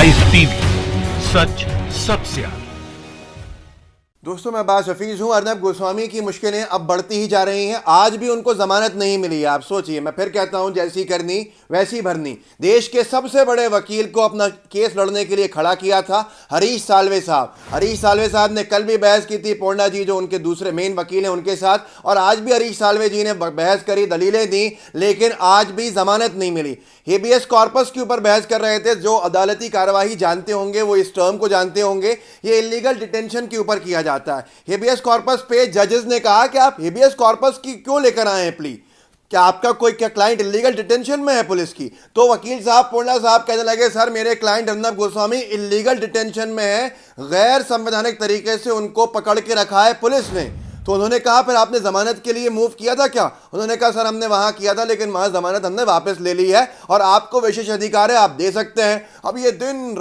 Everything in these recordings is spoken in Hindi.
आइस टीवी, सच सबसे आगे। दोस्तों मैं अब्बास हफीज हूं। अर्नब गोस्वामी की मुश्किलें अब बढ़ती ही जा रही हैं। आज भी उनको जमानत नहीं मिली है। आप सोचिए, मैं फिर कहता हूं, जैसी करनी वैसी भरनी। देश के सबसे बड़े वकील को अपना केस लड़ने के लिए खड़ा किया था हरीश साल्वे साहब। हरीश साल्वे साहब ने कल भी बहस की थी, पोंडा जी जो उनके दूसरे मेन वकील हैं उनके साथ, और आज भी हरीश साल्वे जी ने बहस करी, दलीलें दी, लेकिन आज भी जमानत नहीं मिली। हेबियस कॉर्पस के ऊपर बहस कर रहे थे। जो अदालती कार्यवाही जानते होंगे वो इस टर्म को जानते होंगे। ये इलीगल डिटेंशन के ऊपर किया जाता है। हेबियस कॉर्पस पे जजेस ने कहा कि आप हेबियस कॉर्पस की क्यों लेकर आए हैं प्ली, क्या आपका कोई क्या क्लाइंट इलीगल डिटेंशन में है पुलिस की? तो वकील साहब पोंडा साहब कहने लगे, सर मेरे client Arnab Goswami illegal detention में है, गैर संवैधानिक तरीके से उनको पकड़ के रखा है पुलिस ने। तो उन्होंने कहा, फिर आपने जमानत के लिए मूव किया था क्या? उन्होंने कहा, सर हमने वहां किया था, लेकिन वहां जमानत हमने वापस ले ली है और आपको विशेष अधिकार है, आप दे सकते हैं। अब ये दिन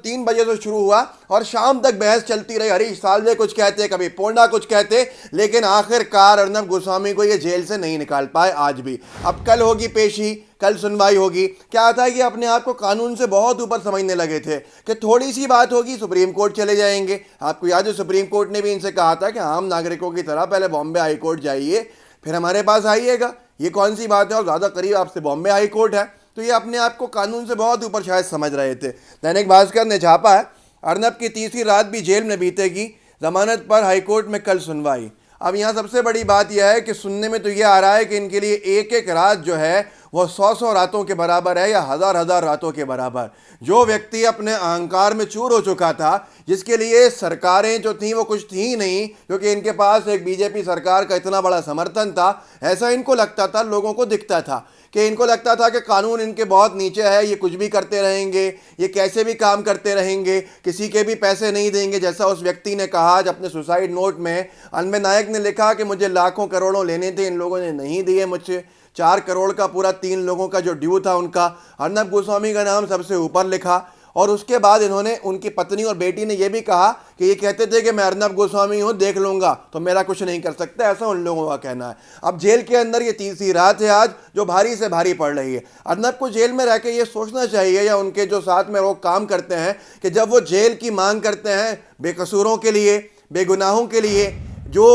3 बजे से शुरू हुआ और शाम तक बहस चलती रही। हरीश साल्वे कुछ कहते, कभी पोंडा कुछ कहते, लेकिन आखिरकार अर्नब गोस्वामी को ये जेल से नहीं निकाल पाए आज भी। अब कल होगी पेशी, कल सुनवाई होगी। क्या था कि अपने आप को कानून से बहुत ऊपर समझने लगे थे कि थोड़ी सी बात होगी सुप्रीम कोर्ट चले जाएंगे। आपको याद है सुप्रीम कोर्ट ने भी इनसे कहा था कि आम नागरिकों की तरह पहले बॉम्बे हाई कोर्ट जाइए, फिर हमारे पास आइएगा। ये कौन सी बात है, और ज़्यादा करीब आपसे बॉम्बे हाई कोर्ट है। तो ये अपने आप को कानून से बहुत ऊपर शायद समझ रहे थे। दैनिक भास्कर ने छापा है, अर्नब की तीसरी रात भी जेल में बीतेगी, जमानत पर हाईकोर्ट में कल सुनवाई। अब यहाँ सबसे बड़ी बात यह है कि सुनने में तो ये आ रहा है कि इनके लिए एक एक रात जो है वो 100-100 रातों के बराबर है या 1000-1000 रातों के बराबर। जो व्यक्ति अपने अहंकार में चूर हो चुका था, जिसके लिए सरकारें जो थी वो कुछ थी ही नहीं, क्योंकि इनके पास एक बीजेपी सरकार का इतना बड़ा समर्थन था, ऐसा इनको लगता था, लोगों को दिखता था कि इनको लगता था कि कानून इनके बहुत नीचे है, ये कुछ भी करते रहेंगे, ये कैसे भी काम करते रहेंगे, किसी के भी पैसे नहीं देंगे। जैसा उस व्यक्ति ने कहा आज अपने सुसाइड नोट में, अनबे नायक ने लिखा कि मुझे लाखों करोड़ों लेने थे, इन लोगों ने नहीं दिए मुझसे। 4 करोड़ का पूरा 3 लोगों का जो ड्यू था उनका, अर्नब गोस्वामी का नाम सबसे ऊपर लिखा। और उसके बाद इन्होंने, उनकी पत्नी और बेटी ने यह भी कहा कि ये कहते थे कि मैं अर्नब गोस्वामी हूं, देख लूंगा तो मेरा कुछ नहीं कर सकता, ऐसा उन लोगों का कहना है। अब जेल के अंदर ये तीसरी रात है आज जो भारी से भारी पड़ रही है। अर्नब को जेल में रह के ये सोचना चाहिए, या उनके जो साथ में लोग काम करते हैं, कि जब वो जेल की मांग करते हैं बेकसूरों के लिए, बेगुनाहों के लिए, जो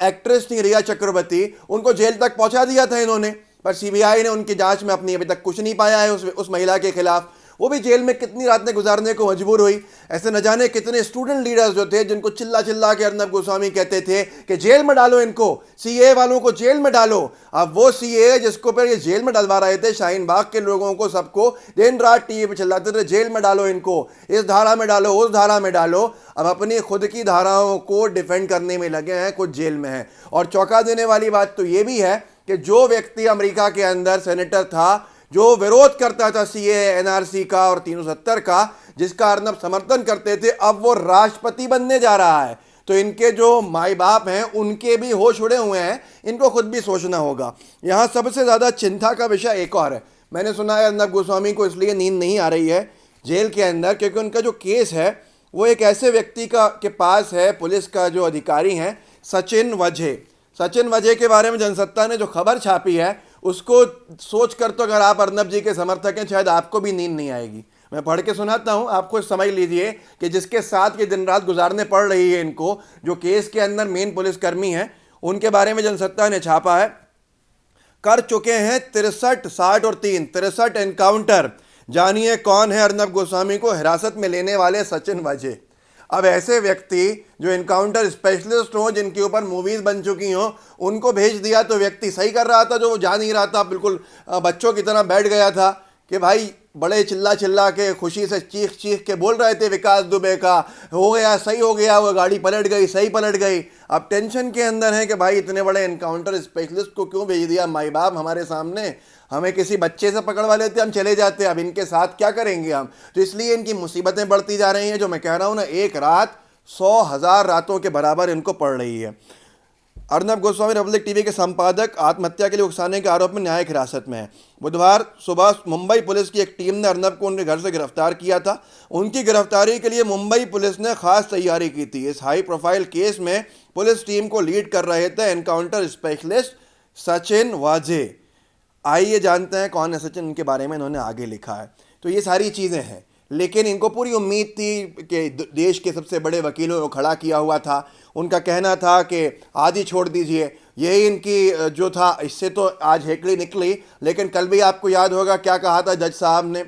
एक्ट्रेस थी रिया चक्रवर्ती, उनको जेल तक पहुंचा दिया था इन्होंने, पर सीबीआई ने उनकी जांच में अपनी अभी तक कुछ नहीं पाया है उस महिला के खिलाफ। वो भी जेल में कितनी रातें गुजारने को मजबूर हुई। ऐसे न जाने कितने स्टूडेंट लीडर्स जो थे, जिनको चिल्ला चिल्ला के अर्नब गोस्वामी कहते थे कि जेल में डालो इनको, सीए वालों को जेल में डालो। अब वो सीए जिसको पर ये जेल में डलवा रहे थे, शाहीन बाग के लोगों को सबको दिन रात टीवी पे चिल्लाते थे, जेल में डालो इनको, इस धारा में डालो, उस धारा में डालो। अब अपनी खुद की धाराओं को डिफेंड करने में लगे हैं, कुछ जेल में है। और चौंका देने वाली बात तो ये भी है कि जो व्यक्ति अमेरिका के अंदर सेनेटर था, जो विरोध करता था सीए, एनआरसी का और 370 का, जिसका अर्नब समर्थन करते थे, अब वो राष्ट्रपति बनने जा रहा है। तो इनके जो माई बाप हैं उनके भी होश उड़े हुए हैं, इनको खुद भी सोचना होगा। यहाँ सबसे ज़्यादा चिंता का विषय एक और है। मैंने सुना है अर्नब गोस्वामी को इसलिए नींद नहीं आ रही है जेल के अंदर, क्योंकि उनका जो केस है वो एक ऐसे व्यक्ति के पास है, पुलिस का जो अधिकारी हैं सचिन वाझे। सचिन वाझे के बारे में जनसत्ता ने जो खबर छापी है उसको सोच कर तो अगर आप अर्नब जी के समर्थक हैं, शायद आपको भी नींद नहीं आएगी। मैं पढ़ के सुनाता हूं, आपको समझ लीजिए कि जिसके साथ ये दिन रात गुजारने पड़ रही है इनको, जो केस के अंदर मेन पुलिसकर्मी हैं, उनके बारे में जनसत्ता ने छापा है। कर चुके हैं 63, 60 और 3, 63 एनकाउंटर। जानिए कौन है अर्नब गोस्वामी को हिरासत में लेने वाले सचिन वाझे। अब ऐसे व्यक्ति जो इनकाउंटर स्पेशलिस्ट हों, जिनके ऊपर मूवीज बन चुकी हों, उनको भेज दिया तो व्यक्ति सही कर रहा था, जो वो जा नहीं रहा था, बिल्कुल बच्चों की तरह बैठ गया था कि भाई, बड़े चिल्ला चिल्ला के खुशी से चीख चीख के बोल रहे थे विकास दुबे का हो गया, सही हो गया, वो गाड़ी पलट गई, सही पलट गई। अब टेंशन के अंदर है कि भाई इतने बड़े एनकाउंटर स्पेशलिस्ट को क्यों भेज दिया माई बाप हमारे सामने, हमें किसी बच्चे से पकड़वा लेते, हम चले जाते, अब इनके साथ क्या करेंगे हम। तो इसलिए इनकी मुसीबतें बढ़ती जा रही हैं। जो मैं कह रहा हूँ ना, एक रात 100,000 रातों के बराबर इनको पड़ रही है। अर्नब गोस्वामी रिपब्लिक टीवी के संपादक आत्महत्या के लिए उकसाने के आरोप में न्यायिक हिरासत में है। बुधवार सुबह मुंबई पुलिस की एक टीम ने अर्नब को उनके घर से गिरफ्तार किया था। उनकी गिरफ्तारी के लिए मुंबई पुलिस ने खास तैयारी की थी। इस हाई प्रोफाइल केस में पुलिस टीम को लीड कर रहे थे एनकाउंटर स्पेशलिस्ट सचिन वाझे। आइए जानते हैं कौन है सचिन, इनके बारे में इन्होंने आगे लिखा है। तो ये सारी चीज़ें हैं लेकिन इनको पूरी उम्मीद थी कि देश के सबसे बड़े वकीलों को खड़ा किया हुआ था। उनका कहना था कि आज ही छोड़ दीजिए, यही इनकी जो था, इससे तो आज हेकड़ी निकली। लेकिन कल भी आपको याद होगा क्या कहा था जज साहब ने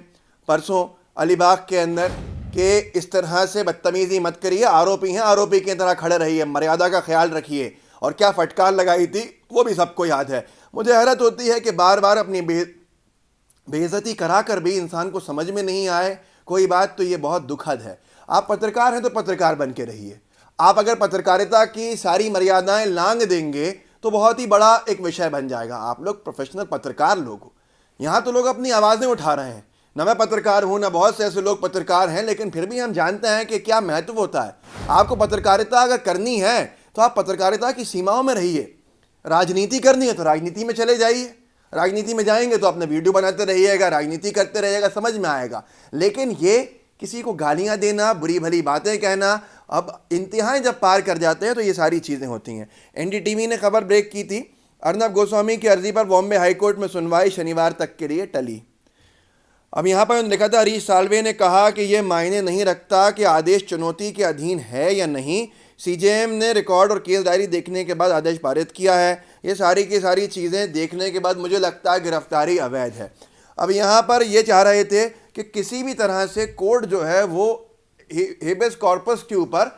परसों अलीबाग के अंदर, कि इस तरह से बदतमीज़ी मत करिए, आरोपी हैं, आरोपी की तरह खड़े रहिए, मर्यादा का ख्याल रखिए। और क्या फटकार लगाई थी वो भी सबको याद है। मुझे हैरत होती है कि बार बार अपनी बेइज्जती करा कर भी इंसान को समझ में नहीं आए कोई बात, तो ये बहुत दुखद है। आप पत्रकार हैं तो पत्रकार बन के रहिए। आप अगर पत्रकारिता की सारी मर्यादाएं लांघ देंगे तो बहुत ही बड़ा एक विषय बन जाएगा। आप लोग प्रोफेशनल पत्रकार लोग हो, यहाँ तो लोग अपनी आवाज़ें उठा रहे हैं। ना मैं पत्रकार हूँ, ना बहुत से ऐसे लोग पत्रकार हैं, लेकिन फिर भी हम जानते हैं कि क्या महत्व होता है। आपको पत्रकारिता अगर करनी है तो आप पत्रकारिता की सीमाओं में रहिए। राजनीति करनी है तो राजनीति में चले जाइए, राजनीति में जाएंगे तो अपने वीडियो बनाते रहिएगा, राजनीति करते रहिएगा, समझ में आएगा। लेकिन ये किसी को गालियां देना, बुरी भली बातें कहना, अब इंतहाएं जब पार कर जाते हैं तो ये सारी चीज़ें होती हैं। एनडीटीवी ने खबर ब्रेक की थी, अर्नब गोस्वामी की अर्जी पर बॉम्बे हाईकोर्ट में सुनवाई शनिवार तक के लिए टली। अब यहाँ पर उन्होंने लिखा था, हरीश साल्वे ने कहा कि यह मायने नहीं रखता कि आदेश चुनौती के अधीन है या नहीं। सीजेएम ने रिकॉर्ड और केस डायरी देखने के बाद आदेश पारित किया है। ये सारी की सारी चीज़ें देखने के बाद मुझे लगता है गिरफ्तारी अवैध है। अब यहाँ पर ये चाह रहे थे कि किसी भी तरह से कोर्ट जो है वो हेबियस कॉर्पस के ऊपर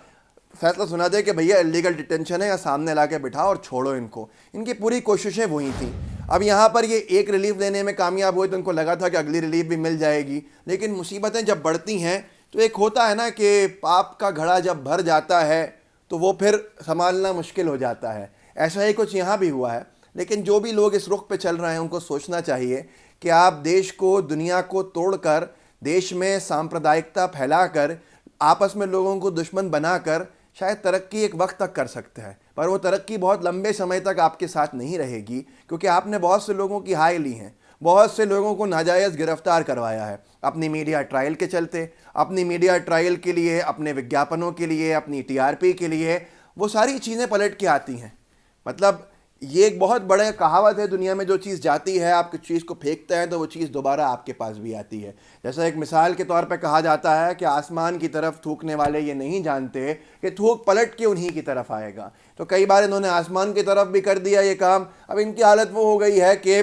फैसला सुना दे कि भैया इलीगल डिटेंशन है, या सामने ला के बिठाओ और छोड़ो इनको। इनकी पूरी कोशिशें वही थी। अब यहाँ पर ये एक रिलीफ देने में कामयाब हुए तो उनको लगा था कि अगली रिलीफ भी मिल जाएगी। लेकिन मुसीबतें जब बढ़ती हैं तो एक होता है ना कि पाप का घड़ा जब भर जाता है तो वो फिर संभालना मुश्किल हो जाता है। ऐसा ही कुछ यहाँ भी हुआ है। लेकिन जो भी लोग इस रुख पे चल रहे हैं उनको सोचना चाहिए कि आप देश को, दुनिया को तोड़कर, देश में सांप्रदायिकता फैलाकर, आपस में लोगों को दुश्मन बनाकर शायद तरक्की एक वक्त तक कर सकते हैं, पर वो तरक्की बहुत लंबे समय तक आपके साथ नहीं रहेगी, क्योंकि आपने बहुत से लोगों की हाय ली हैं, बहुत से लोगों को नाजायज़ गिरफ्तार करवाया है अपनी मीडिया ट्रायल के चलते, अपनी मीडिया ट्रायल के लिए, अपने विज्ञापनों के लिए, अपनी टीआरपी के लिए। वो सारी चीज़ें पलट के आती हैं। मतलब ये एक बहुत बड़ा कहावत है दुनिया में, जो चीज़ जाती है, आप किसी चीज़ को फेंकते हैं तो वो चीज़ दोबारा आपके पास भी आती है। जैसा एक मिसाल के तौर पे कहा जाता है कि आसमान की तरफ थूकने वाले ये नहीं जानते कि थूक पलट के उन्हीं की तरफ आएगा। तो कई बार इन्होंने आसमान की तरफ भी कर दिया ये काम। अब इनकी हालत वो हो गई है कि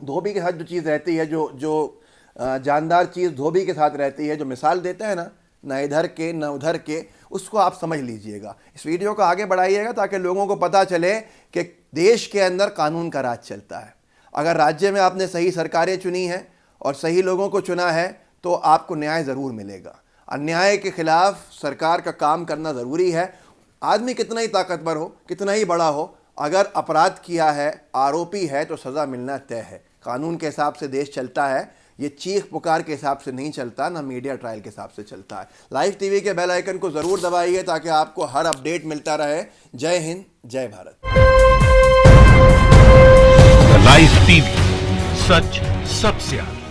धोबी के साथ जो चीज़ रहती है, जो जानदार चीज़ धोबी के साथ रहती है, जो मिसाल देते हैं ना इधर के ना उधर के, उसको आप समझ लीजिएगा। इस वीडियो को आगे बढ़ाइएगा ताकि लोगों को पता चले कि देश के अंदर कानून का राज चलता है। अगर राज्य में आपने सही सरकारें चुनी हैं और सही लोगों को चुना है तो आपको न्याय ज़रूर मिलेगा। अन्याय के खिलाफ सरकार का काम करना ज़रूरी है। आदमी कितना ही ताकतवर हो, कितना ही बड़ा हो, अगर अपराध किया है, आरोपी है, तो सज़ा मिलना तय है। कानून के हिसाब से देश चलता है, ये चीख पुकार के हिसाब से नहीं चलता, ना मीडिया ट्रायल के हिसाब से चलता है। लाइव टीवी के बेल आइकन को ज़रूर दबाइए ताकि आपको हर अपडेट मिलता रहे। जय हिंद, जय भारत। लाइव टीवी, सच सबसे आगे।